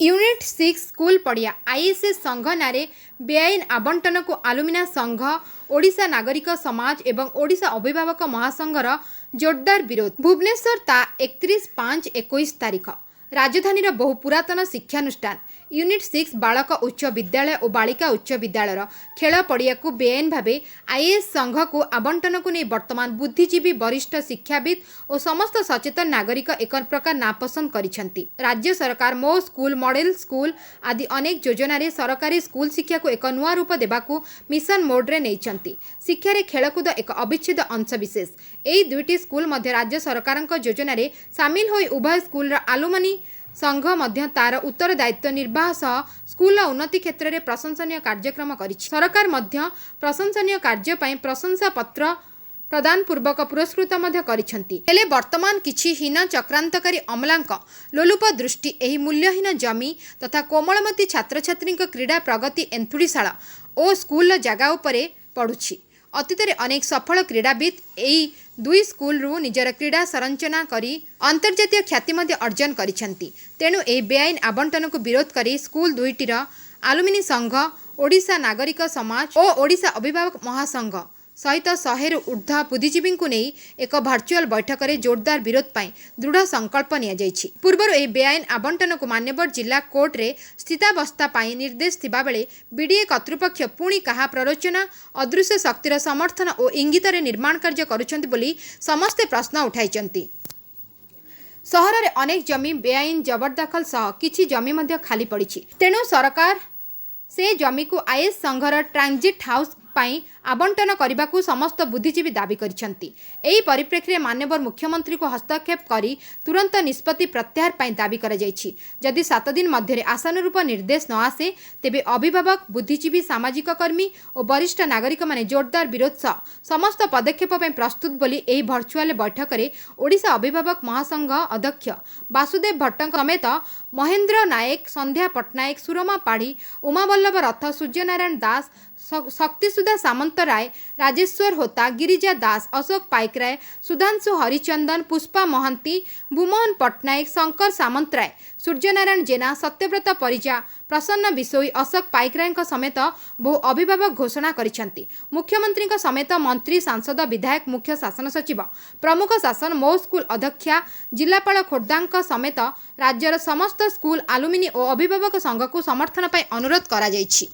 Unit 6 school पड़िया ISS संघ नारे बेआईन आबंटन को आलुमिना संघ ओडिशा नागरिक समाज एवं ओडिशा अभिभावक महासंघर जोरदार विरोध। भुवनेश्वर ता 31/5/21 तारीख राजधानी बहु पुरातन शिक्षानुष्ठान यूनिट 6 बालक उच्च विद्यालय और बालिका उच्च विद्यालय खेल पड़िया को बेआईन भाव आईएएस संघ को आबंटन को नहीं वर्तमान बुद्धिजीवी वरिष्ठ शिक्षाविद और समस्त सचेतन नागरिक एक प्रकार नापसंद करिसेंती। राज्य सरकार मो स्कूल मॉडल स्कूल आदि अनेक योजन सरकारी स्कूल शिक्षा को एक नुआ रूप देवाकू मिशन मोड रे नैचंती। शिक्षा रे खेलकूद एक अविच्छेद अंशविशेष। यही दुईटी स्कूल मध्य राज्य सरकार योजन सामिल हो उभय स्कूल आलुमनी संघ मध्य तार उत्तरदायित्व निर्वाह सह स्कूल उन्नति क्षेत्र में प्रशंसनीय कार्यक्रम करिछि। सरकार मध्य प्रशंसनीय कार्य पई प्रशंसा पत्र प्रदान पूर्वक पुरस्कृत मध्य करिसेंती। हेले वर्तमान किछि हीन चक्रांतकारी अमलांक लोलुप दृष्टि एही मूल्यहीन जमी तथा कोमलमती छात्र छात्री क्रीड़ा प्रगति एंथुड़ीशाला और स्कूल जगह उपरे पड़ुछि। अतीत में अनेक सफल क्रीड़ाविद यही दुई स्कूल निजर क्रीड़ा संरचना करी अंतर्जातीय ख्याति अर्जन करिसेंती। तेणु यह बेआईन आबंटन को विरोध करी स्कूल दुईटीर आलुमिनी संघ ओडिशा नागरिक समाज और ओडिशा अभिभावक महासंघ सहित 100 ऊर्ध्व बुद्धिजीवी को नहीं एक भर्चुआल बैठक में जोरदार विरोध पर दृढ़ संकल्प नियाଯାଇଛି। पूर्वर यह बेआईन आबंटन को मान्यवर जिला कोर्ट रे स्थितावस्था पाई निर्देश थिबा बेले बीडीए कर्तृपक्ष पुणी कहा प्ररोचना अदृश्य शक्तिर समर्थन और इंगित निर्माण कार्य करुछंती बोली समस्ते प्रश्न उठाइछंती। सहर में अनेक जमी बेआईन जबरदखल सह किछि जमी मध्य खाली पड़ी। तेणु सरकार से जमी को आईएएस संघर ट्रांजिट हाउस पाई आबंटन करने को समस्त बुद्धिजीवी दाबी करिसेंती। एही परिप्रेक्षी में माननीय मुख्यमंत्री को हस्तक्षेप करी तुरंत निष्पत्ति प्रत्याहार पाई दाबी करा जायछि। जदि 7 दिन मध्य आशानुरूप निर्देश न आसे तेबे अभिभावक बुद्धिजीवी सामाजिक कर्मी और वरिष्ठ नागरिक माने जोरदार विरोध सह समस्त पदक्षेप पाई प्रस्तुत बोली एही भर्चुआल बैठक में ओडिशा अभिभावक महासंघ अध्यक्ष वासुदेव भट्ट समेत महेंद्र नायक संध्या पट्टनायक सुरमा पाढ़ी उमावल्लभ रथ सूर्यनारायण दास शक्तिसुधा सामंत राय राजेश्वर होता गिरिजा दास अशोक पाइकराय सुधांशु हरिचंदन पुष्पा महांती भूमोहन पट्टनायक शंकर सामंतराय सूर्यनारायण जेना सत्यव्रत परिजा प्रसन्न बिशोई अशोक पाइकराय समेत बहु अभिभावक घोषणा करिसेंती। मुख्यमंत्री समेत मंत्री सांसद विधायक मुख्य शासन सचिव प्रमुख शासन मो स्कूल अध्यक्षा जिलापाल खोर्धा समेत राज्यर समस्त स्कूल आलुमिनी और अभिभावक संघ को समर्थन पाई अनुरोध करा जायछि।